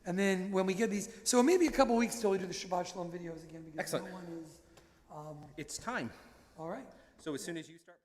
And then when we get these, so maybe a couple weeks till we do the Shabbat Shalom videos again, because Excellent. no one is. It's time. All right. So as soon as you start playing.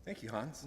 Thank you, Hans.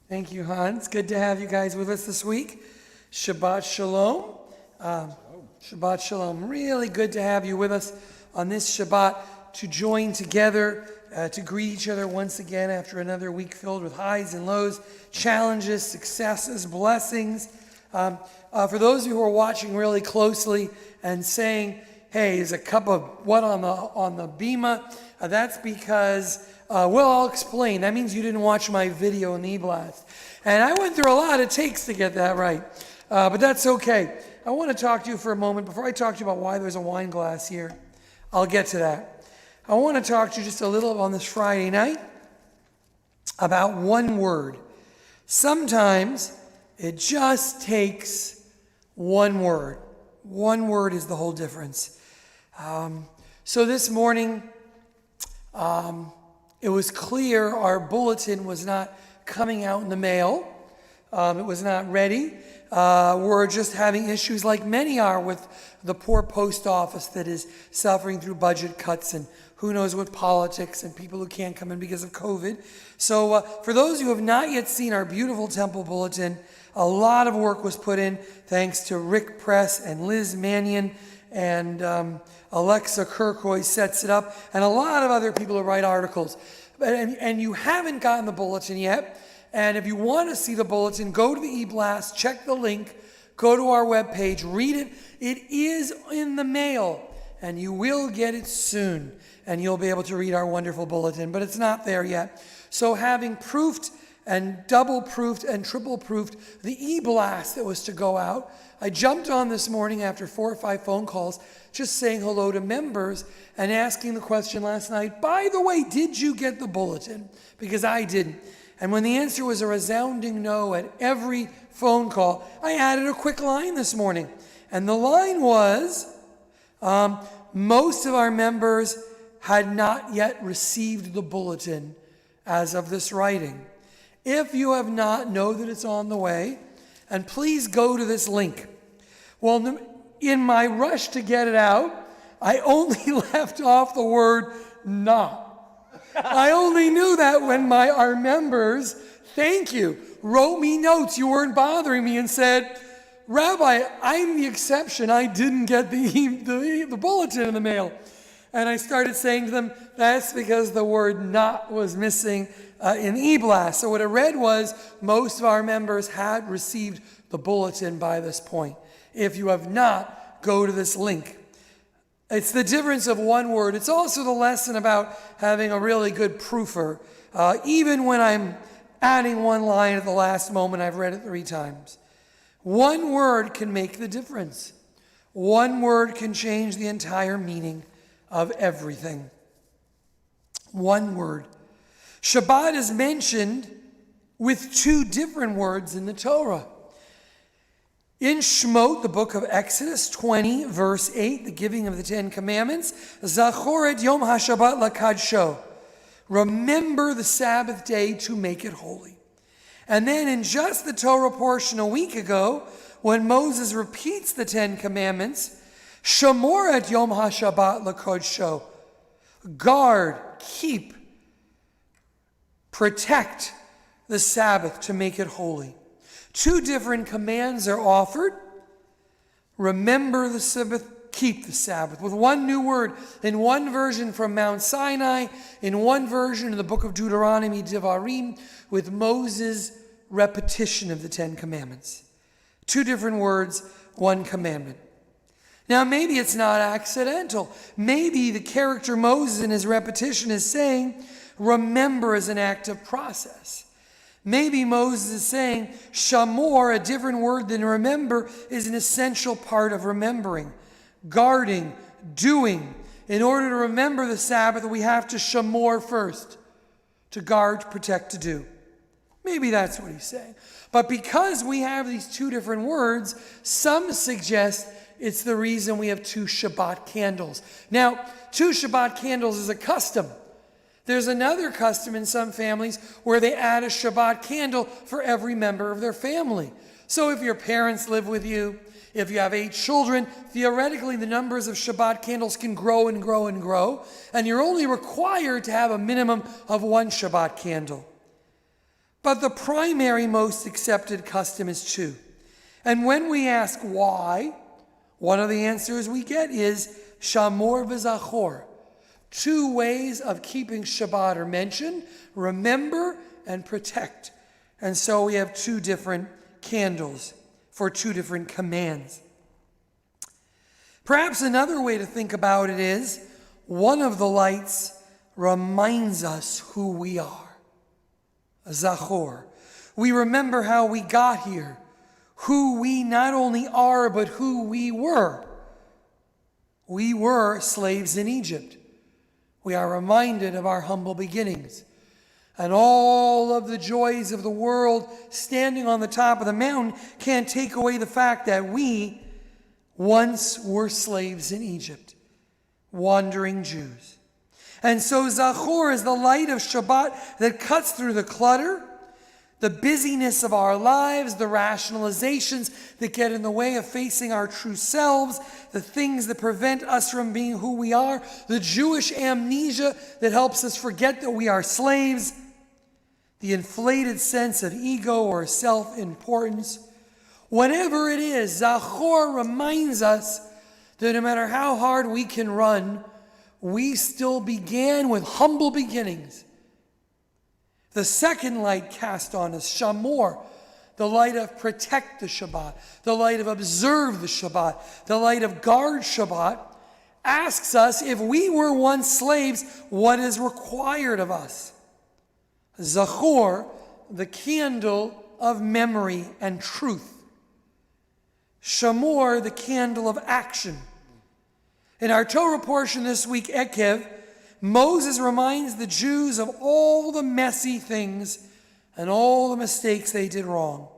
Thank you, Hans. Good to have you guys with us this week. Shabbat Shalom. Shabbat Shalom. Really good to have you with us on this Shabbat to join together, to greet each other once again after another week filled with highs and lows, challenges, successes, blessings. For those of you who are watching really closely and saying, hey, is a cup of what on the bima? That's because, well, I'll explain. That means you didn't watch my video in e-blast. And I went through a lot of takes to get that right. But that's okay. I want to talk to you for a moment. Before I talk to you about why there's a wine glass here, I'll get to that. I want to talk to you just a little on this Friday night about one word. Sometimes it just takes one word. One word is the whole difference. So this morning, it was clear our bulletin was not coming out in the mail. It was not ready. We're just having issues like many are with the poor post office that is suffering through budget cuts and who knows what politics and people who can't come in because of COVID. So for those who have not yet seen our beautiful temple bulletin, a lot of work was put in thanks to Rick Press and Liz Mannion and Alexa Kirkoy sets it up and a lot of other people who write articles. And you haven't gotten the bulletin yet. And if you want to see the bulletin, go to the e-blast, check the link, go to our webpage, read it. It is in the mail, and you will get it soon, and you'll be able to read our wonderful bulletin, but it's not there yet. So having proofed and double-proofed and triple-proofed the e-blast that was to go out, I jumped on this morning after 4 or 5 phone calls, just saying hello to members and asking the question last night, by the way, did you get the bulletin? Because I didn't. And when the answer was a resounding no at every phone call, I added a quick line this morning. And the line was, most of our members had not yet received the bulletin as of this writing. If you have not, know that it's on the way. And please go to this link. Well, in my rush to get it out, I only left off the word not. I only knew that when our members, thank you, wrote me notes. You weren't bothering me and said, Rabbi, I'm the exception. I didn't get the bulletin in the mail. And I started saying to them, that's because the word not was missing in e-blast. So what it read was, most of our members had received the bulletin by this point. If you have not, go to this link. It's the difference of one word. It's also the lesson about having a really good proofer. Even when I'm adding one line at the last moment, I've read it 3 times. One word can make the difference. One word can change the entire meaning of everything. One word. Shabbat is mentioned with 2 different words in the Torah. In Shemot, the book of Exodus 20, verse 8, the giving of the 10 Commandments, Zachor et Yom HaShabbat lakadsho. Remember the Sabbath day to make it holy. And then in just the Torah portion a week ago, when Moses repeats the 10 Commandments, Shamor et Yom HaShabbat lakadsho. Guard, keep, protect the Sabbath to make it holy. 2 different commands are offered. Remember the Sabbath, keep the Sabbath. With one new word, in one version from Mount Sinai, in one version in the book of Deuteronomy, Devarim, with Moses' repetition of the 10 Commandments. 2 different words, one commandment. Now, maybe it's not accidental. Maybe the character Moses in his repetition is saying, remember as an active process. Maybe Moses is saying, shamor, a different word than remember, is an essential part of remembering, guarding, doing. In order to remember the Sabbath, we have to shamor first, to guard, to protect, to do. Maybe that's what he's saying. But because we have these two different words, some suggest it's the reason we have 2 Shabbat candles. Now, 2 Shabbat candles is a custom. There's another custom in some families where they add a Shabbat candle for every member of their family. So if your parents live with you, if you have 8 children, theoretically the numbers of Shabbat candles can grow and grow and grow, and you're only required to have a minimum of 1 Shabbat candle. But the primary, most accepted custom is 2. And when we ask why, one of the answers we get is shamor v'zachor. 2 ways of keeping Shabbat are mentioned: remember and protect. And so we have 2 different candles for 2 different commands. Perhaps another way to think about it is one of the lights reminds us who we are. Zachor. We remember how we got here, who we not only are, but who we were. We were slaves in Egypt. We are reminded of our humble beginnings and all of the joys of the world standing on the top of the mountain can't take away the fact that we once were slaves in Egypt, wandering Jews. And so Zachor is the light of Shabbat that cuts through the clutter, the busyness of our lives, the rationalizations that get in the way of facing our true selves, the things that prevent us from being who we are, the Jewish amnesia that helps us forget that we are slaves, the inflated sense of ego or self-importance. Whatever it is, Zachor reminds us that no matter how hard we can run, we still began with humble beginnings. The second light cast on us, Shamor, the light of protect the Shabbat, the light of observe the Shabbat, the light of guard Shabbat, asks us if we were once slaves, what is required of us? Zachor, the candle of memory and truth. Shamor, the candle of action. In our Torah portion this week, Ekev, Moses reminds the Jews of all the messy things and all the mistakes they did wrong.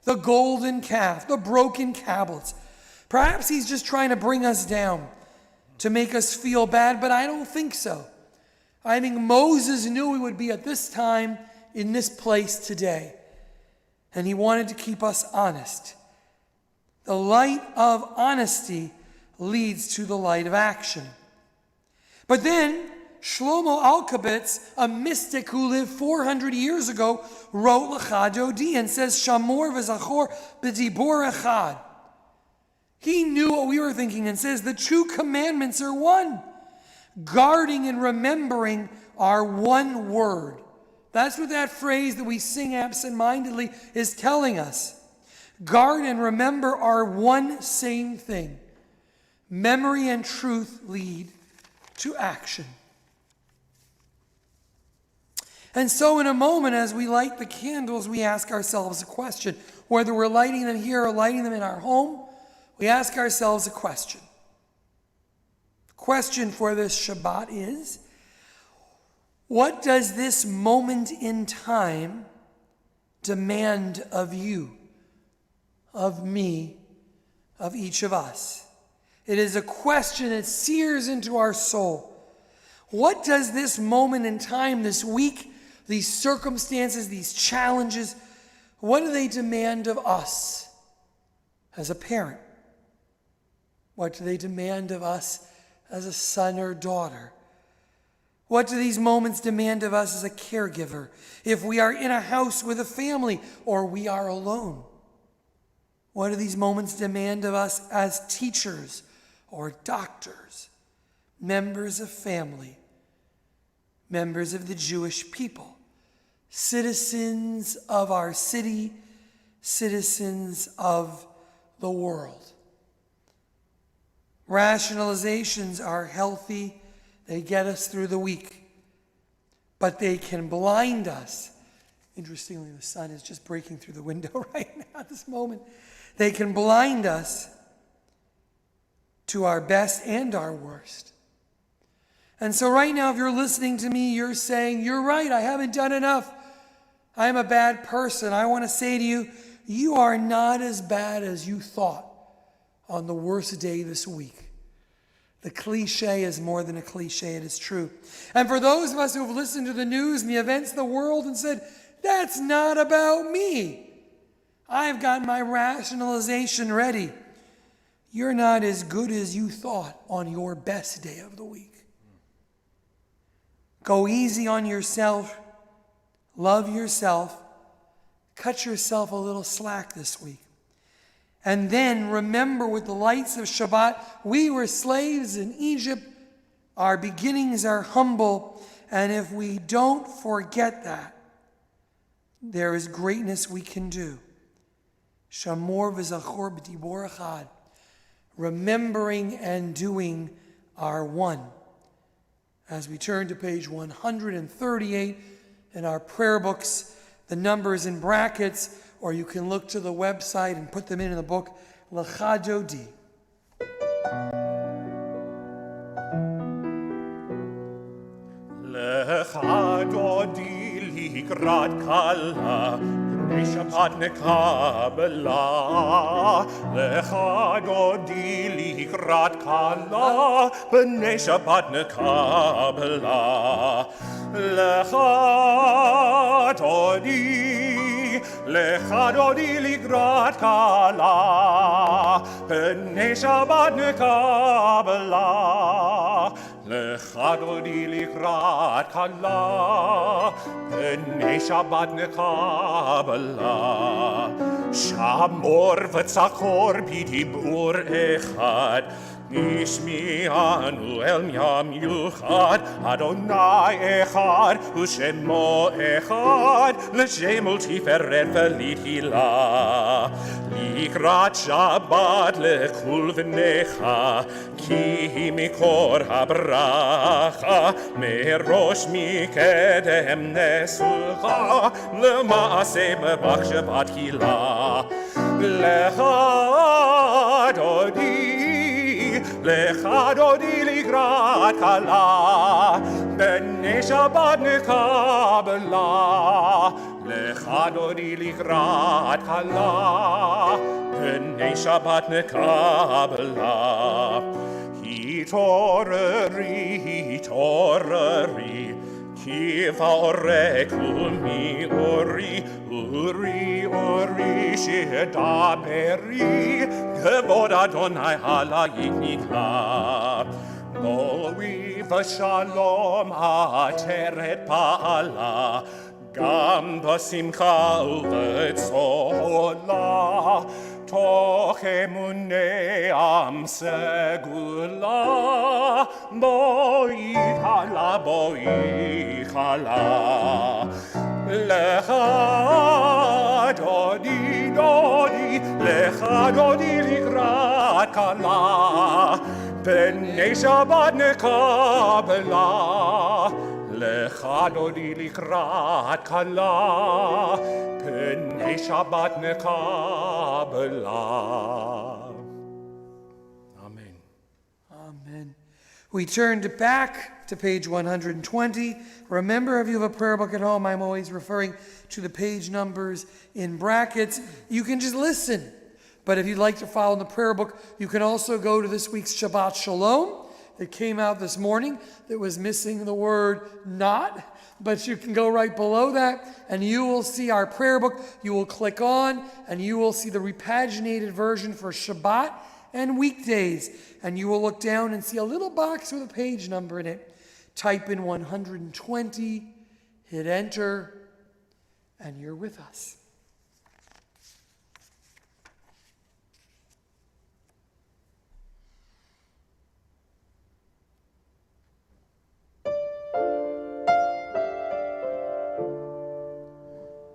The golden calf, the broken tablets. Perhaps he's just trying to bring us down to make us feel bad, but I don't think so. I think Moses knew we would be at this time in this place today, and he wanted to keep us honest. The light of honesty leads to the light of action. But then Shlomo Alkabetz, a mystic who lived 400 years ago, wrote L'chad Odi and says, Shamor v'zachor b'dibor echad. He knew what we were thinking and says the 2 commandments are one. Guarding and remembering are one word. That's what that phrase that we sing absent-mindedly is telling us. Guard and remember are one same thing. Memory and truth lead to action. And so in a moment, as we light the candles, we ask ourselves a question. Whether we're lighting them here or lighting them in our home, we ask ourselves a question. The question for this Shabbat is, what does this moment in time demand of you, of me, of each of us? It is a question that sears into our soul. What does this moment in time, this week, these circumstances, these challenges, what do they demand of us as a parent? What do they demand of us as a son or daughter? What do these moments demand of us as a caregiver? If we are in a house with a family or we are alone? What do these moments demand of us as teachers or doctors, members of family, members of the Jewish people, citizens of our city, citizens of the world? Rationalizations are healthy. They get us through the week. But they can blind us. Interestingly, the sun is just breaking through the window right now at this moment. They can blind us to our best and our worst. And so right now, if you're listening to me, you're saying, you're right, I haven't done enough. I'm a bad person. I want to say to you, you are not as bad as you thought on the worst day this week. The cliche is more than a cliche, it is true. And for those of us who have listened to the news and the events of the world and said, that's not about me. I've got my rationalization ready. You're not as good as you thought on your best day of the week. Go easy on yourself. Love yourself. Cut yourself a little slack this week. And then remember, with the lights of Shabbat, we were slaves in Egypt. Our beginnings are humble. And if we don't forget that, there is greatness we can do. Shamor v'zachor b'dibor echad. Remembering and doing are one. As we turn to page 138 in our prayer books, the numbers in brackets, or you can look to the website and put them in the book, Lecha Dodi. Lecha Dodi likrat kala, b'nei Shabbat nekabela. Lecha Dodi likrat kala, b'nei Shabbat nekabela. Lecha Dodi likrat kala, b'nei Shabbat nekabela. Lecha Dodi likrat kala, b'nei Shabbat nekabela. Shamor v'tzachor b'dibur echad, nishmi'anu el yam yuchad. Adonai echad, u'shemo echad, l'shem ul-tiferet v'lithilah. Likrat Shabbat lekul v'necha, ki mikor habracha, merosh mikedem nesulcha, l'maaseh b'bach Shabbat hilah. Lecha Dodi likrat kala, b'nei Shabbat nekabela. Lecha Dodi likrat kala, b'nei Shabbat nekabela. Hitoreri, ki va'orek umi ori, uri shedaberi, kevod Adonai halayik nikla. Boi v'shalom ateret pa'ala, gam b'simcha u'v'tzola, toch emunei am segula. Boi chala. Lecha Dodi, Lecha Dodi likrat kala, b'nei Shabbat nekabela. Lecha Dodi likrat kala, b'nei Shabbat nekabela. Amen. Amen. We turn back to page 120. Remember, if you have a prayer book at home, I'm always referring to the page numbers in brackets. You can just listen. But if you'd like to follow in the prayer book, you can also go to this week's Shabbat Shalom that came out this morning that was missing the word not. But you can go right below that and you will see our prayer book. You will click on and you will see the repaginated version for Shabbat and weekdays. And you will look down and see a little box with a page number in it. Type in 120, hit enter, and you're with us.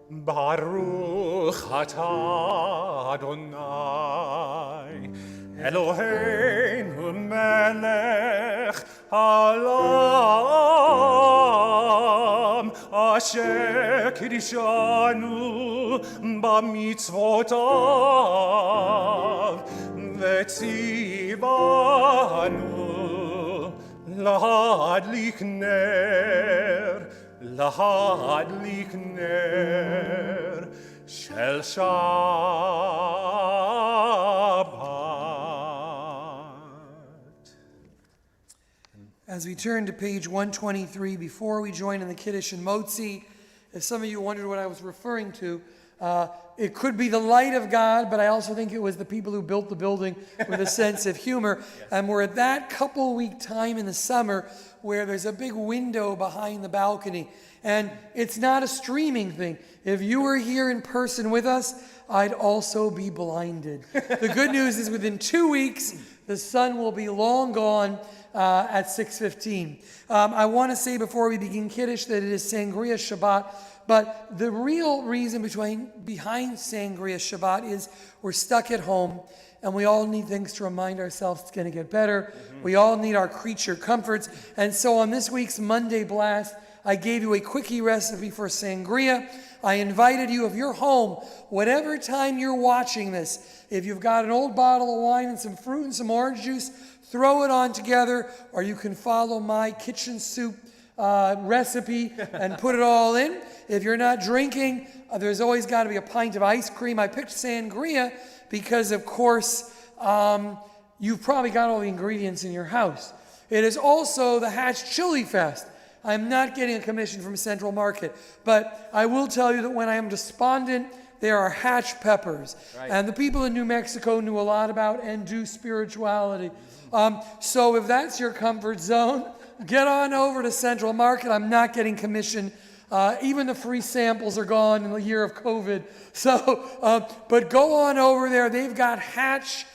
Baruch atah Adonai, Eloheinu העולם אשר קידשנו במצוותיו וציוונו להדליק נר של Shabbat. As we turn to page 123, before we join in the Kiddush and Motzi, if some of you wondered what I was referring to, it could be the light of God, but I also think it was the people who built the building with a sense of humor. Yes. And we're at that couple-week time in the summer where there's a big window behind the balcony. And it's not a streaming thing. If you were here in person with us, I'd also be blinded. The good news is within 2 weeks, the sun will be long gone at 6:15. I want to say before we begin Kiddush that it is Sangria Shabbat, but the real reason behind Sangria Shabbat is we're stuck at home and we all need things to remind ourselves it's going to get better. We all need our creature comforts. And so on this week's Monday Blast, I gave you a quickie recipe for sangria. I invited you, if you're home, whatever time you're watching this, if you've got an old bottle of wine and some fruit and some orange juice, throw it on together, or you can follow my kitchen soup recipe and put it all in. If you're not drinking, there's always got to be a pint of ice cream. I picked sangria because, of course, you've probably got all the ingredients in your house. It is also the Hatch Chili Fest. I'm not getting a commission from Central Market, but I will tell you that when I am despondent, there are Hatch peppers. Right. And the people in New Mexico knew a lot about and do spirituality. So if that's your comfort zone, get on over to Central Market. I'm not getting commission. Even the free samples are gone in the year of COVID. So, but go on over there. They've got Hatch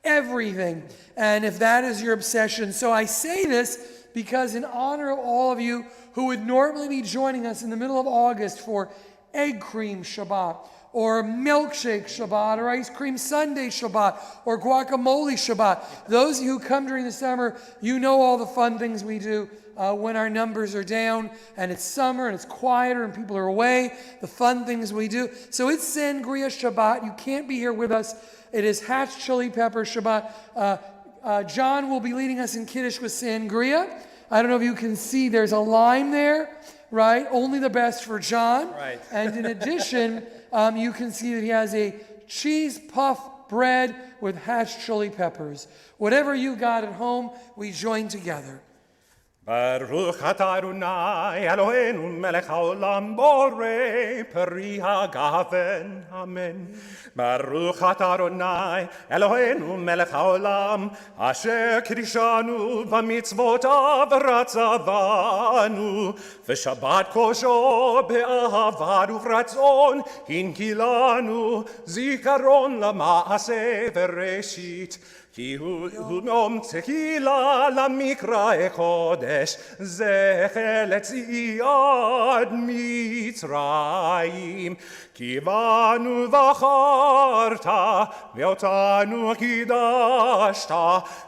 everything. And if that is your obsession. So I say this because in honor of all of you who would normally be joining us in the middle of August for egg cream Shabbat, or milkshake Shabbat, or ice cream sundae Shabbat, or guacamole Shabbat. Those of you who come during the summer, you know all the fun things we do when our numbers are down, and it's summer, and it's quieter, and people are away, the fun things we do. So it's Sangria Shabbat. You can't be here with us. It is Hatch Chili Pepper Shabbat. John will be leading us in Kiddush with Sangria. I don't know if you can see, there's a lime there, right? Only the best for John. Right. And in addition, you can see that he has a cheese puff bread with Hatch chili peppers. Whatever you got at home, we join together. Baruch atah Adonai Eloheinu melech haolam borei peri hagafen. Amen. Baruch atah Adonai Eloheinu melech haolam asher kiddushanu b'mitzvotav ratzavanu v'shabbat kosho be'ahavad uvratzon hinkilanu zikaron lama'aseh v'reshit כי הוא תחילה למקרא קודש, זכר לציעד מצרים. כי בנו בחרת, ואותנו קידשת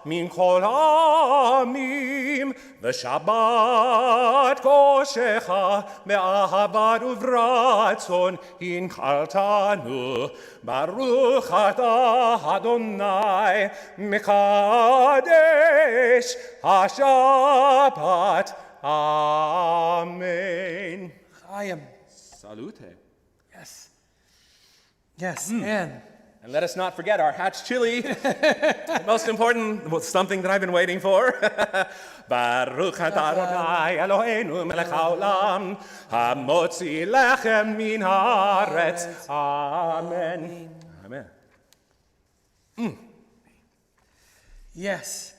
מן כל העמים, ושבת קודשך באהבת וברצון הנחלתנו. ברוך אתה אדוני מקדש השבת. Amen. Chaim. Salute. Yes. Yes, and let us not forget our Hatch chili. The most important, something that I've been waiting for. Baruch atah Adonai Eloheinu melech haolam hamotzi lechem min haaretz. Amen. Amen. yes,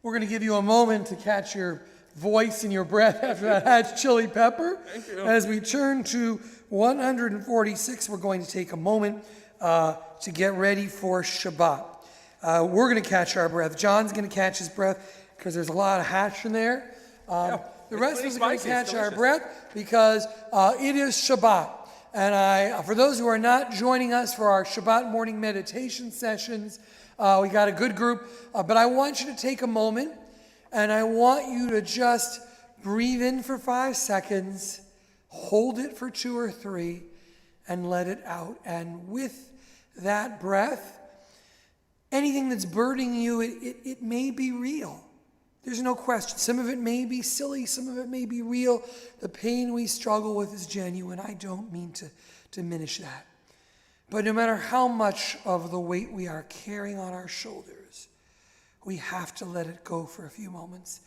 we're going to give you a moment to catch your voice and your breath after that Hatch chili pepper. Thank you. As we turn to 146, we're going to take a moment to get ready for Shabbat. We're going to catch our breath. John's going to catch his breath because there's a lot of Hatch in there. The rest of us are going to catch our breath because it is Shabbat. And for those who are not joining us for our Shabbat morning meditation sessions, we got a good group. But I want you to take a moment And I want you to just breathe in for 5 seconds, hold it for 2 or 3, and let it out. And with that breath, anything that's burdening you, it may be real. There's no question. Some of it may be silly, some of it may be real. The pain we struggle with is genuine. I don't mean to diminish that. But no matter how much of the weight we are carrying on our shoulders, we have to let it go for a few moments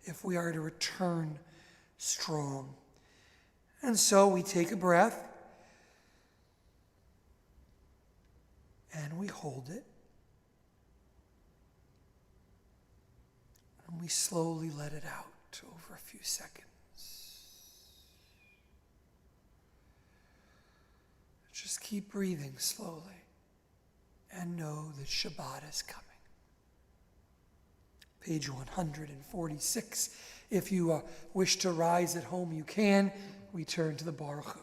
if we are to return strong. And so we take a breath and we hold it. And we slowly let it out over a few seconds. Just keep breathing slowly and know that Shabbat is coming. Page 146. If you wish to rise at home, you can. We turn to the Baruch Hu.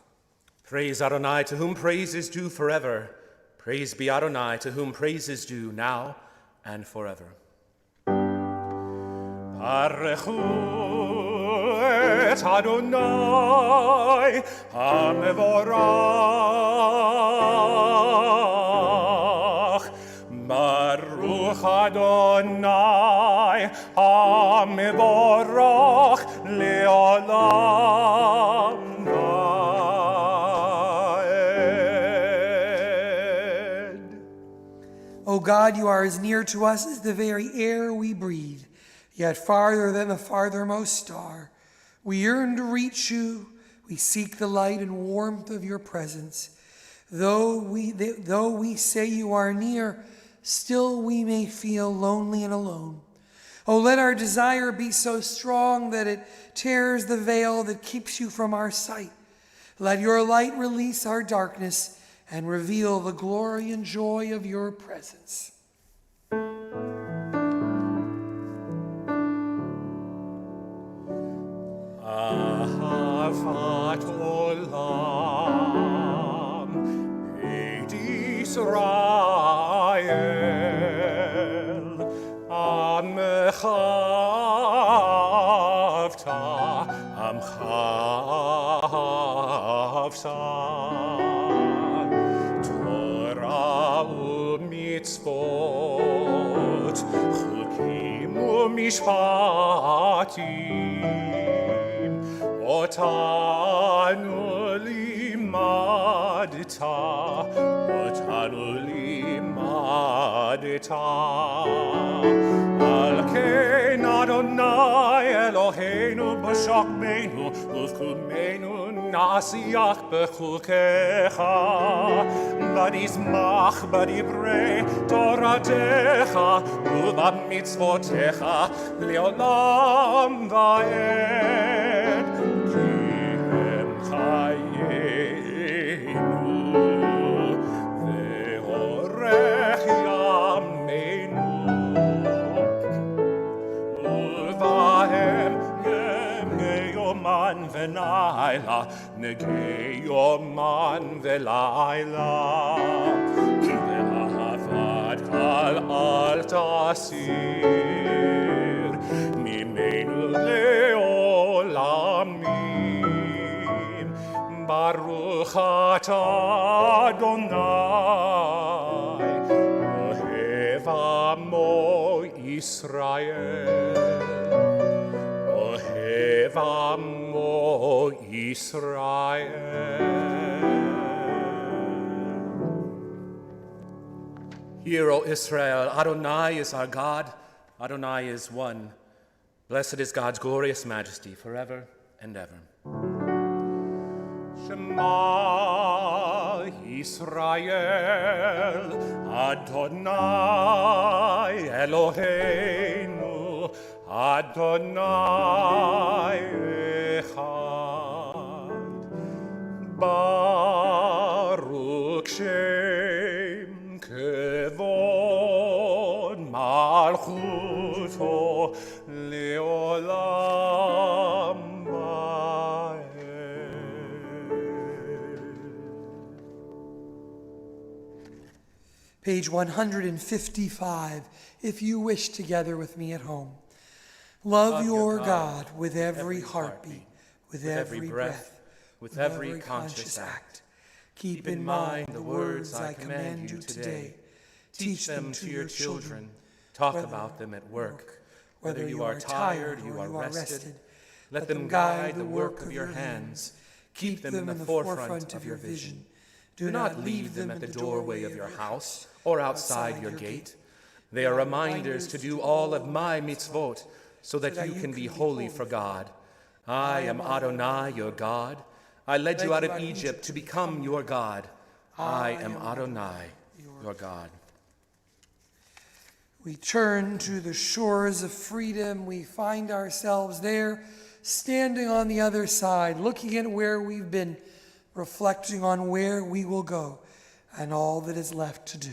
Praise Adonai, to whom praise is due forever. Praise be Adonai, to whom praise is due now and forever. Baruchu et Adonai HaMevorach. Baruch Adonai HaMevorach le'olam va'ed. O God, you are as near to us as the very air we breathe, yet farther than the farthermost star. We yearn to reach you. We seek the light and warmth of your presence. Though we say you are near, still we may feel lonely and alone. Oh, let our desire be so strong that it tears the veil that keeps you from our sight. Let your light release our darkness and reveal the glory and joy of your presence. Ahavat olam et Israel amchavta Torah u'mitzvot chukim u'mishpatim Otanu limadta Al ken Adonai Eloheinu b'shokmeinu uvkumeinu nasiach b'chukecha V'nizmach b'divrei toratecha u'b'mitzvotecha le'olam va'ed Venaila, negei yoman velaila, ve'ahavad kal al tasir, mimenu leolamim, Baruch atah Adonai, ohev amo Yisrael. Amo Israel. Hear, O Israel, Adonai is our God, Adonai is one. Blessed is God's glorious majesty forever and ever. Shema Israel, Adonai Eloheinu, Adonai Echad, Baruch Shem Kevod Malchuto Leolam Va'ed. Page 155, if you wish together with me at home. Love your God with every heartbeat, with every breath, with every conscious act. Keep in mind the words I command you today. Teach them to your children. Talk about them at work. Whether you are tired, you are rested. Let them guide the work of your hands. Keep them in the forefront of your vision. Do not leave them at the doorway of your house or outside your gate. They are reminders to do all of my mitzvot, so that you can be holy for God. I am Adonai, your God. I led you out of Egypt to become your God. I am Adonai, your God. We turn to the shores of freedom. We find ourselves there, standing on the other side, looking at where we've been, reflecting on where we will go, and all that is left to do.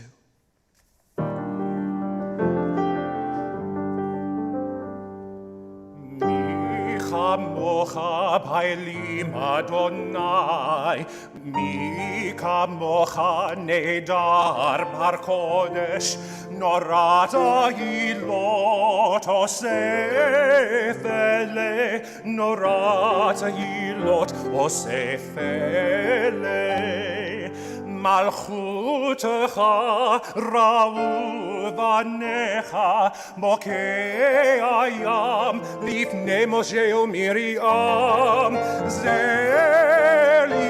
Mocha bailim Adonai, mi kamocha nedar bar kodesh, norata yilot osefele, norata yilot osefele. Malchutecha ra'u vanecha mokei hayam lifnei Moshe uMiriam zeli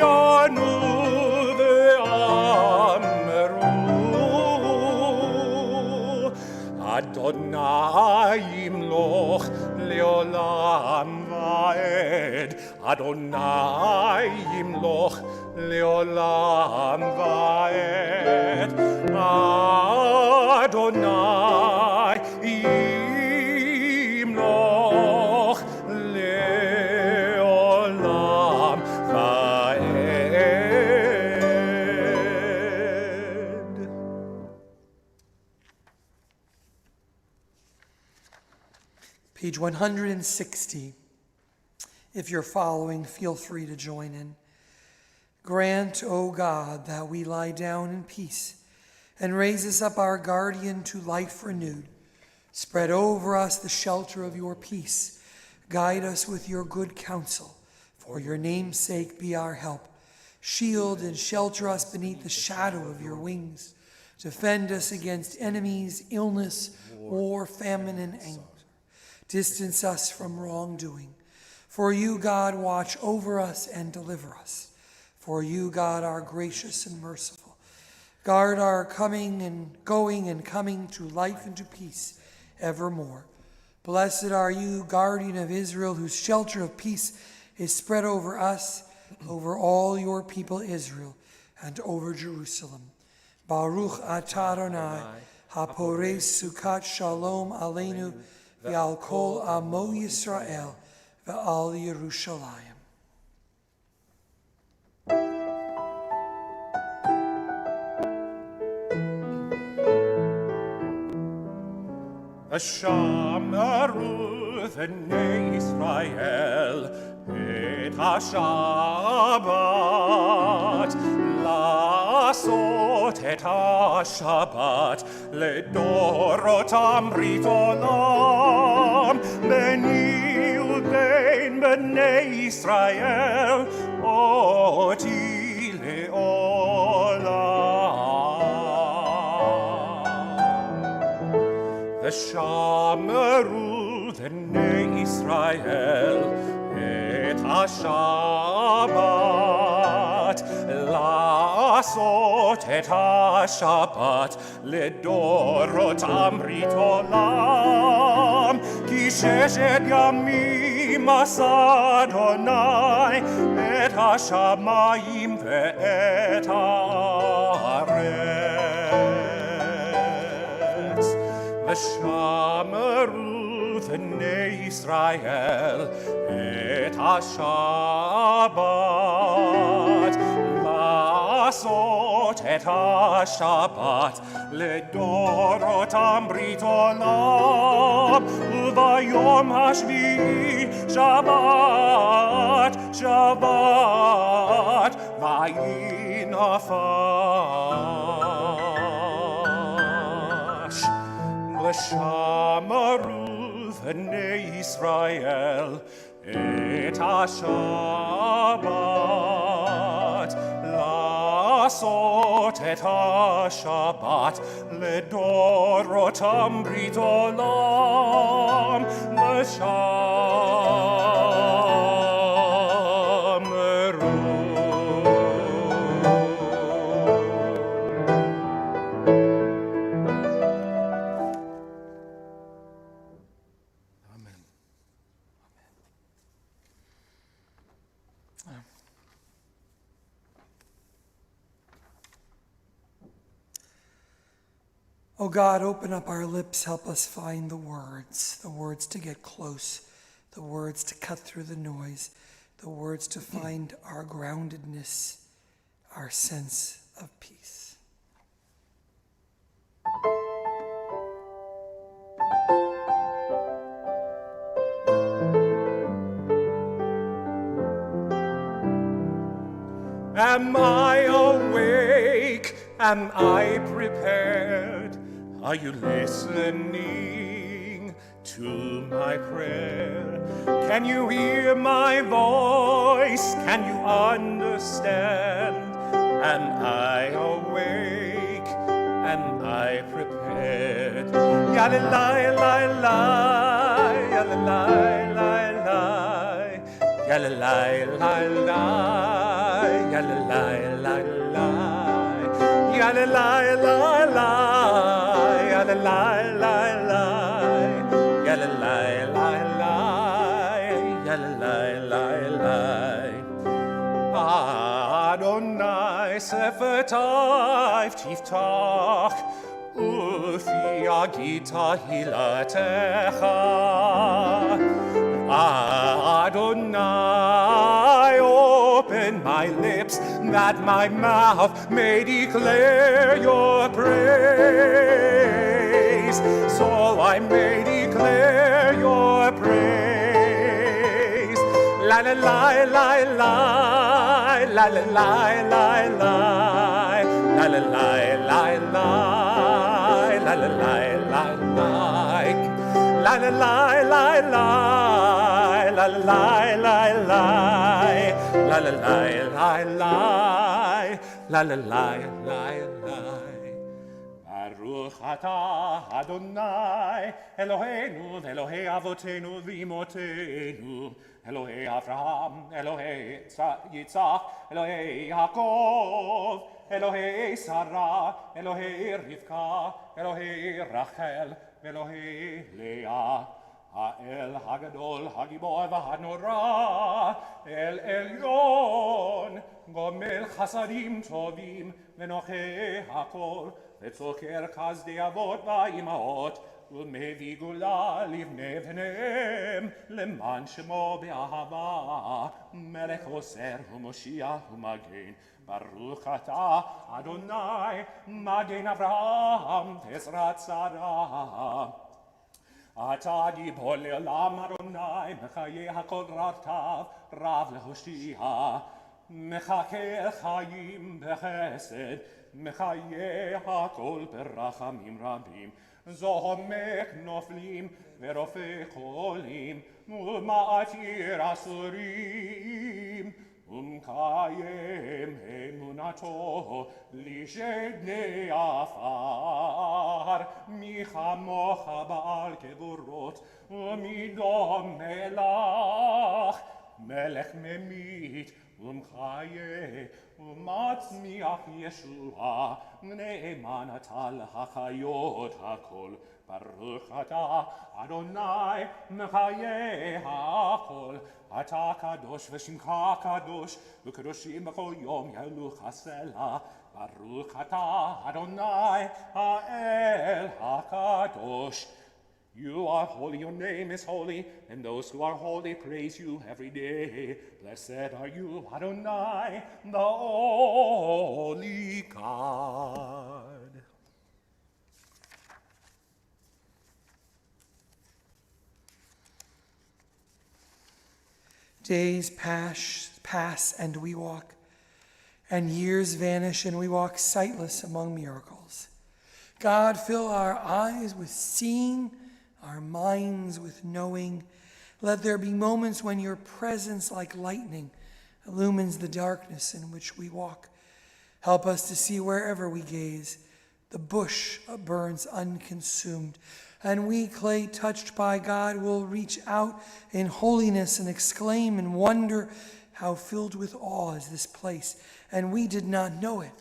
anu ve'amru Adonai yimloch leolam va'ed Adonai yimloch leolam va'ed Adonai yimloch leolam va'ed. Page 160. If you're following, feel free to join in. Grant, O God, that we lie down in peace and raise us up our guardian to life renewed. Spread over us the shelter of your peace. Guide us with your good counsel. For your name's sake be our help. Shield and shelter us beneath the shadow of your wings. Defend us against enemies, illness, war, famine, and anger. Distance us from wrongdoing. For you, God, watch over us and deliver us. For you, God, are gracious and merciful. Guard our coming and going and coming to life and to peace evermore. Blessed are you, guardian of Israel, whose shelter of peace is spread over us, over all your people Israel, and over Jerusalem. Baruch atah Adonai, haporei sukat shalom aleinu, v'al kol amo Yisrael, v'al Yerushalayim. Shameru v'nei Yisrael et ha-Shabbat, לעשות את השבת לדורותם ברית עולם, ביני ובין בני ישראל אותי לעולם. ושמרו בני ישראל את השבת, לעשות את השבת לדורותם ברית עולם, כי ששת ימים עשה אדוני את השמיים ואת הארץ. ושמרו בני ישראל את השבת, לעשות את השבת לדורותם ברית עולם, וביום השביעי שבת, שבת, ויהי נפש. ושמרו בני ישראל את השבת, לעשות את השבת לדורותם ברית עולם Oh God, open up our lips, help us find the words to get close, the words to cut through the noise, the words to find our groundedness, our sense of peace. Am I awake? Am I prepared? Are you listening to my prayer? Can you hear my voice? Can you understand? Am I awake? Am I prepared? Ya-la-la, la-la, ya-la-la, la-la, ya-la-la, la-la, ya-la-la, la-la, ya-la-la, la-la, ya-la-la, la-la, ya-la-la, la-la, ya-la-la, la-la. Adonai sefetayv tiftach ufi agita hilatecha. Adonai, open my lips that my mouth may declare your praise, so I may declare your praise. La la la la la, la la la la la, la la la la la, la la la la la, la la la la la, la la la la la, la la la la la, la la la la. Baruch atah Adonai Eloheinu Elohei Avotenu v'imotenu, Elohei Avraham, Elohei Yitzhak, Elohei Yaakov, Elohei Sarah, Elohei Rivka, Elohei Rachel, Elohei Leah. האל הגדול, הגיבור והנורא, אל עליון, גומל חסדים טובים ונוחי הכל, וצוקר חסדי אבות ואימהות, ומביא גאולה לבני בניהם, למען שמו באהבה, מלך עושר ומושיע ומגן. ברוך אתה, אדוני, מגן אברהם ועזרת שרה. אתה גיבור לעולם אדוני, מחיי הכל רבתיו, רב להושיע. מחכה חיים בחסד, מחיי הכל ברחמים רבים. זועמק נופלים ורופא חולים, ומעטיר אסורים. ומקיים אמונתו לשדני עפר, מי כמוך בעל גבורות ומי דומה לך, מלך ממית ומחיה ומצמיח ישועה, נאמן אתה לחיות הכל. ברוך אתה אדוני מחיה הכל, אתה קדוש ושמך קדוש, וקדושים בכל יום יהלוך הסלע. ברוך אתה אדוני האל הקדוש. You are holy, your name is holy, and those who are holy praise you every day. Blessed are you, Adonai, the holy God. Days pass and we walk, and years vanish and we walk sightless among miracles. God, fill our eyes with seeing, our minds with knowing. Let there be moments when your presence, like lightning, illumines the darkness in which we walk. Help us to see wherever we gaze. The bush burns unconsumed, and we, clay touched by God, will reach out in holiness and exclaim and wonder, how filled with awe is this place, and we did not know it.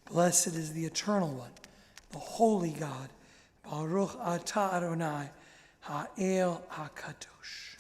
Blessed is the Eternal One, the Holy God. Baruch atah Adonai, ha'el hakadosh.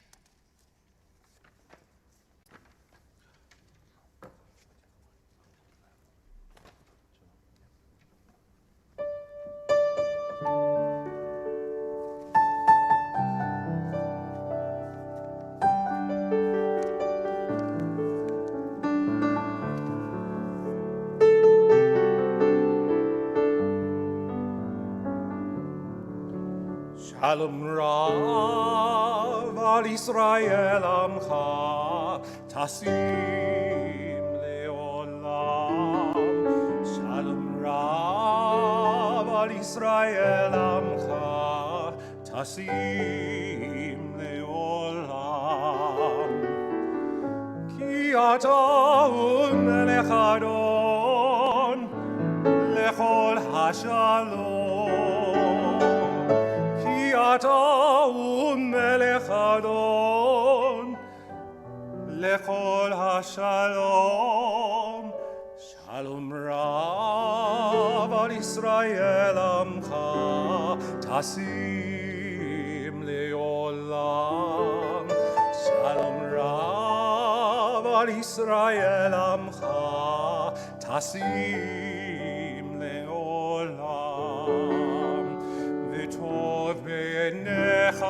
Shalom Rav al Yisrael Amcha Tasim Leolam. Shalom Rav al Yisrael Amcha Tasim Leolam. Ki ata melech Adon lechol hashalom. אתה ומלך אדון לכל השלום. שלום רב על ישראל עמך תשים לעולם. שלום רב על ישראל עמך תשים לעולם. וטוב בעיניך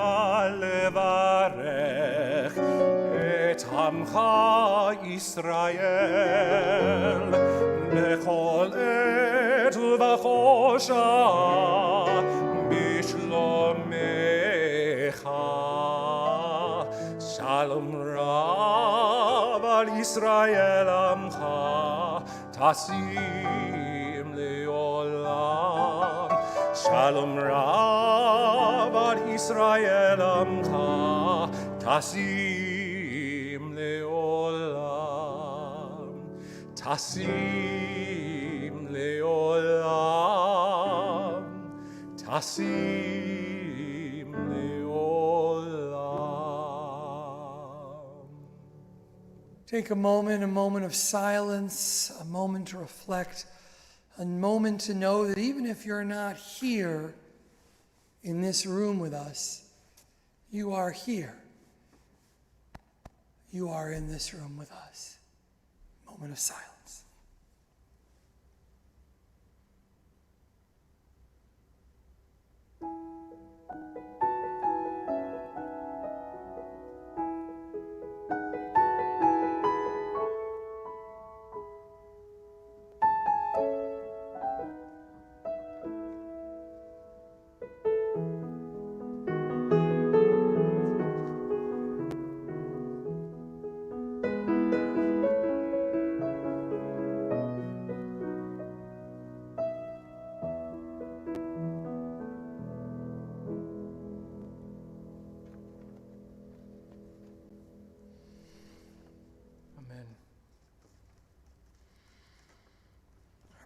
לברך את עמך ישראל בכל עת ובכל שעה בשלומך. שלום רב על ישראל עמך תשים לעולם. שלום רב על ישראל עמך תשים לעולם. תשים לעולם. תשים לעולם. Take a moment of silence, a moment to reflect, a moment to know that even if you're not here in this room with us, you are here. You are in this room with us. Moment of silence.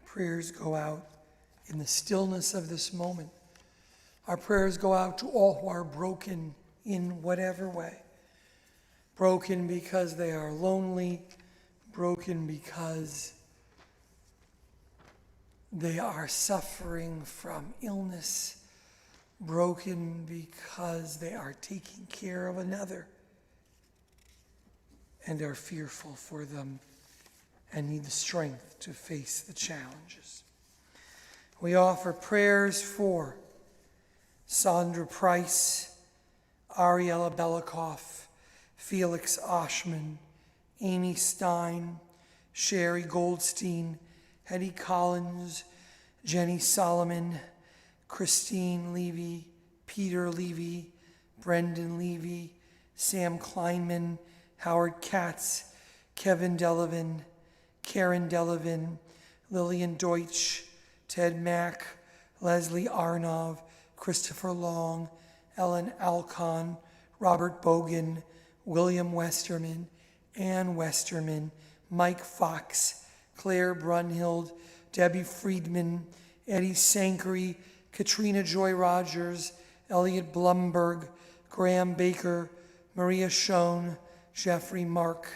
Prayers go out in the stillness of this moment. Our prayers go out to all who are broken in whatever way. Broken because they are lonely, broken because they are suffering from illness, broken because they are taking care of another and are fearful for them and need the strength to face the challenges. We offer prayers for Sandra Price, Ariella Belikoff, Felix Oshman, Amy Stein, Sherry Goldstein, Hetty Collins, Jenny Solomon, Christine Levy, Peter Levy, Brendan Levy, Sam Kleinman, Howard Katz, Kevin Delavin, Karen Delavin, Lillian Deutsch, Ted Mack, Leslie Arnov, Christopher Long, Ellen Alcon, Robert Bogan, William Westerman, Ann Westerman, Mike Fox, Claire Brunhild, Debbie Friedman, Eddie Sankry, Katrina Joy Rogers, Elliot Blumberg, Graham Baker, Maria Schoen, Jeffrey Mark,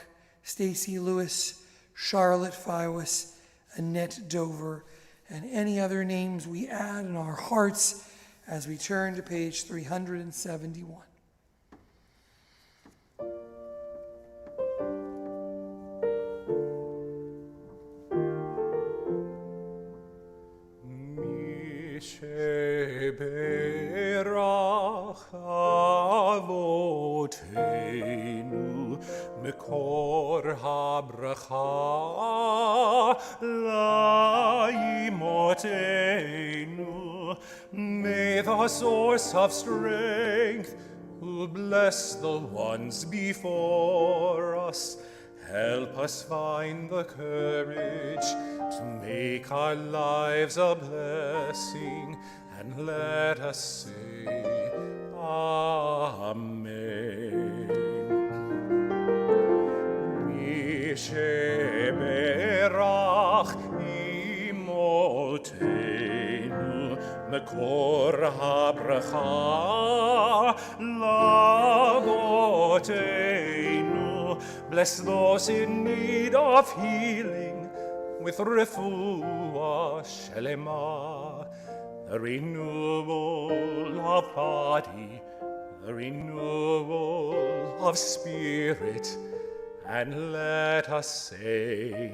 Stacy Lewis, Charlotte Fiwas, Annette Dover, and any other names we add in our hearts as we turn to page 371. Sheberach Avotenu Mekor HaBracha Laimotenu. May the source of strength, who bless the ones before us, help us find the courage to make our lives a blessing, and let us say, Amen. Misheberach imotenu mekor habracha lavotenu. Bless those in need of healing with refuah shelema, the renewal of body, the renewal of spirit, and let us say,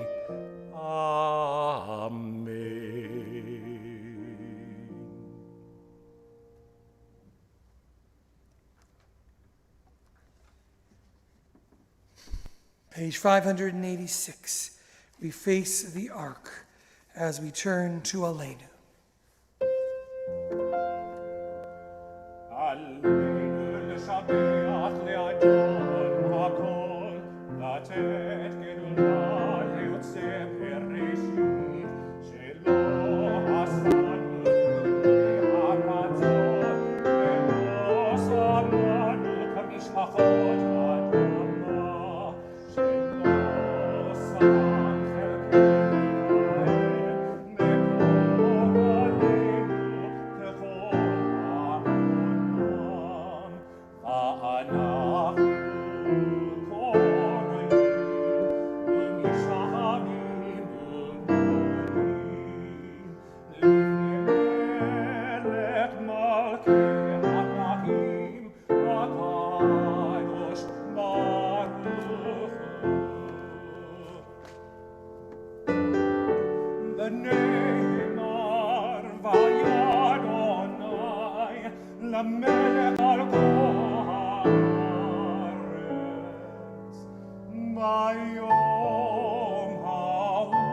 Amen. Page 586, we face the ark as we turn to Aleinu. Aleinu l'shabeach le'adon hakol, latet gedula le'yotzeh bereshit, shelo asanu le'aratzon, ve'lo samanu k'mishpachot ha'adamah, shelo sam chelkenu me'kol aleinu kechol ha'amonam, va'anachu korim u'mishavim u'morim lifnei melech malkei ha'machim ha'kadosh baruch Hu. The Neymar vayadonai lamelech al kol haaretz bayom hahu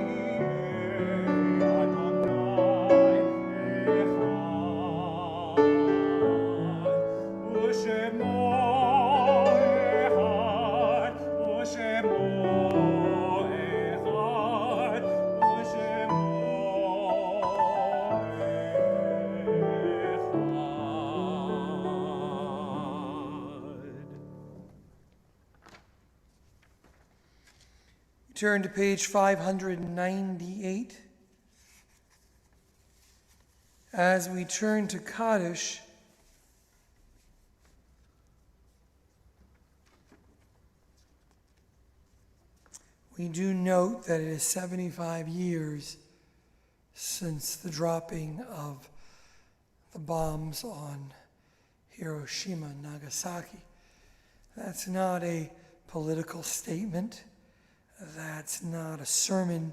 yihei Adonai echad u'shemo echad u'shemo echad u'shemo echad. Turn to page 598. As we turn to Kaddish, we do note that it is 75 years since the dropping of the bombs on Hiroshima and Nagasaki. That's not a political statement. That's not a sermon.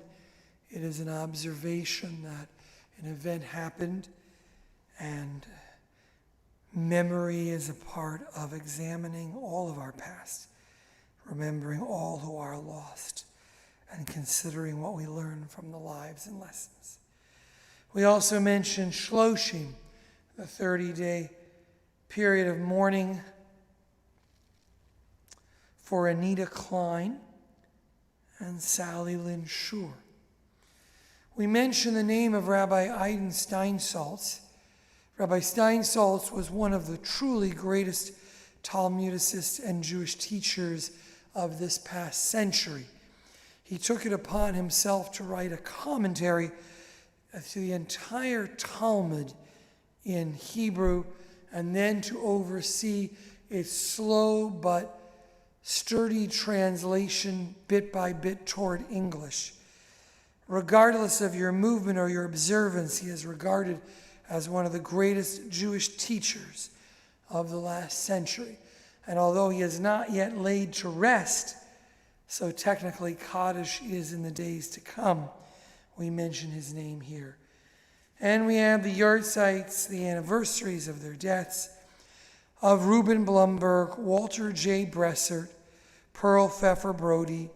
It is an observation that an event happened, and memory is a part of examining all of our past, remembering all who are lost, and considering what we learn from the lives and lessons. We also mentioned Shloshim, the 30-day period of mourning for Anita Klein, and Sally Lynn Shore. We mention the name of Rabbi Iden Steinsaltz. Rabbi Steinsaltz was one of the truly greatest Talmudicists and Jewish teachers of this past century. He took it upon himself to write a commentary to the entire Talmud in Hebrew, and then to oversee its slow but sturdy translation bit by bit toward English. Regardless of your movement or your observance, he is regarded as one of the greatest Jewish teachers of the last century. And although he is not yet laid to rest, so technically Kaddish is in the days to come, we mention his name here. And we have the yahrzeits, the anniversaries of their deaths, of Reuben Blumberg, Walter J. Bressert, Pearl Pfeffer Brody,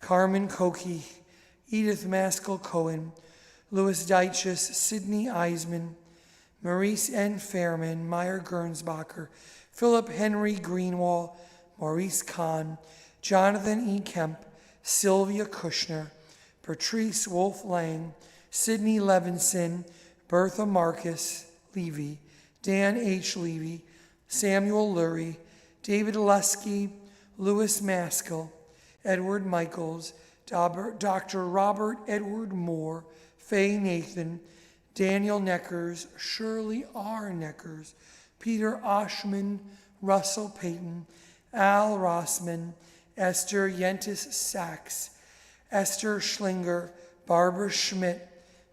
Carmen Koki, Edith Maskell Cohen, Louis Deiches, Sidney Eisman, Maurice N. Fairman, Meyer Gernsbacher, Philip Henry Greenwall, Maurice Kahn, Jonathan E. Kemp, Sylvia Kushner, Patrice Wolf Lang, Sidney Levinson, Bertha Marcus Levy, Dan H. Levy, Samuel Lurie, David Lusky, Louis Maskell, Edward Michaels, Dr. Robert Edward Moore, Faye Nathan, Daniel Neckers, Shirley R. Neckers, Peter Oshman, Russell Payton, Al Rossman, Esther Yentis Sachs, Esther Schlinger, Barbara Schmidt,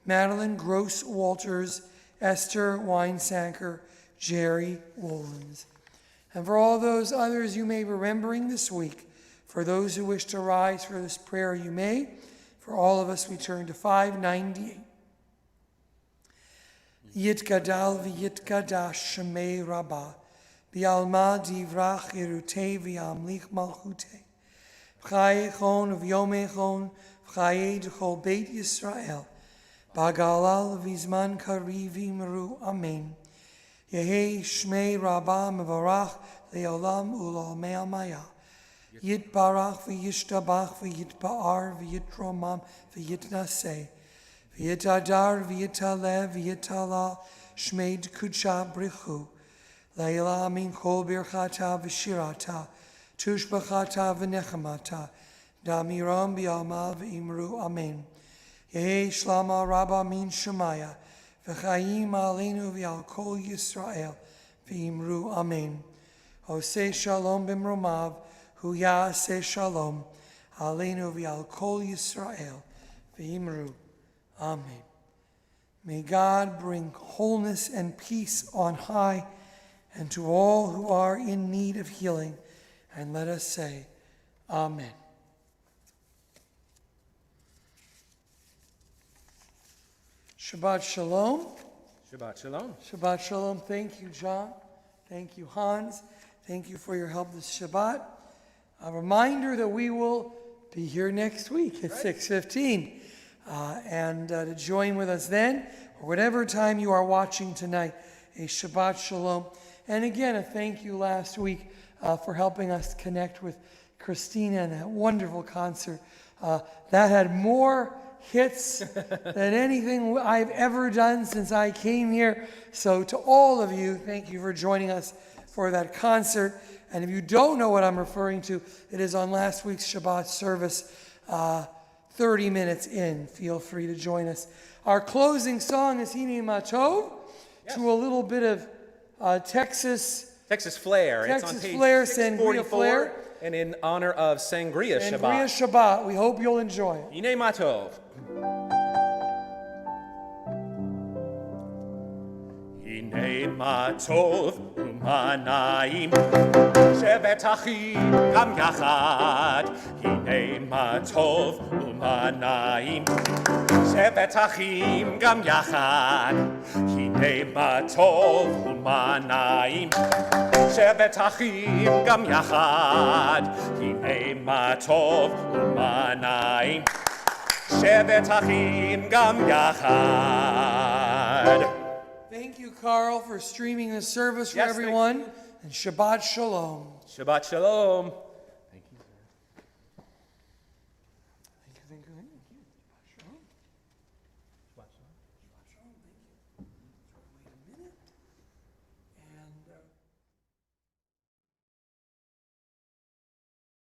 Madeline Gross Walters, Esther Weinsanker, Jerry Wolins. And for all those others you may be remembering this week, for those who wish to rise for this prayer, you may. For all of us, we turn to 598. Yitgadal v'yitgadash shemei Rabba, v'alma divrach irutei v'yamlich malchutei, v'chayechon v'yomechon v'chayei d'chol Beit Yisrael, b'galal v'zman kariv v'imru amen. Yehei shmei Rabba mevarach le'olam u'l'olmei amaya. Yitbarach v'yishtabach v'yitba'ar v'yitromam v'yitnaseh. V'yitadar v'yitalev v'yitalal shmeid kudsha brichu. Leila min kol birchata v'shirata. Tushbachata v'nechamata. Damiram b'yalma v'imru amen. Yehi shlama rabba min shemaya. V'chayim aleinu v'al kol Yisrael v'imru amen. Oseh shalom b'mromav. Hu ya'aseh shalom. Aleinu v'al kol Yisrael v'imru amen. May God bring wholeness and peace on high and to all who are in need of healing. And let us say, Amen. Shabbat Shalom. Shabbat Shalom. Shabbat Shalom. Thank you, John. Thank you, Hans. Thank you for your help this Shabbat. A reminder that we will be here next week at 6:15. And to join with us then, or whatever time you are watching tonight, a Shabbat Shalom. And again, a thank you last week for helping us connect with Christina and that wonderful concert. That had more hits than anything I've ever done since I came here. So to all of you, thank you for joining us for that concert. And if you don't know what I'm referring to, it is on last week's Shabbat service, 30 minutes in. Feel free to join us. Our closing song is Hine Matov, to a little bit of Texas flair. Texas it's on page flair, 644, Sangria flair. and in honor of Sangria Shabbat. Sangria Shabbat. We hope you'll enjoy it. Hine Matov. Hine Matov u'manayim shevet achim gam yachad. Hine Matov u'manayim shevet achim gam yachad. Hine Matov u'manayim shevet achim gam yachad. Hine Matov u'manayim shevet achim gam yachad. Thank you, Carl, for streaming this service for Yes, everyone. And Shabbat Shalom. Shabbat Shalom. think,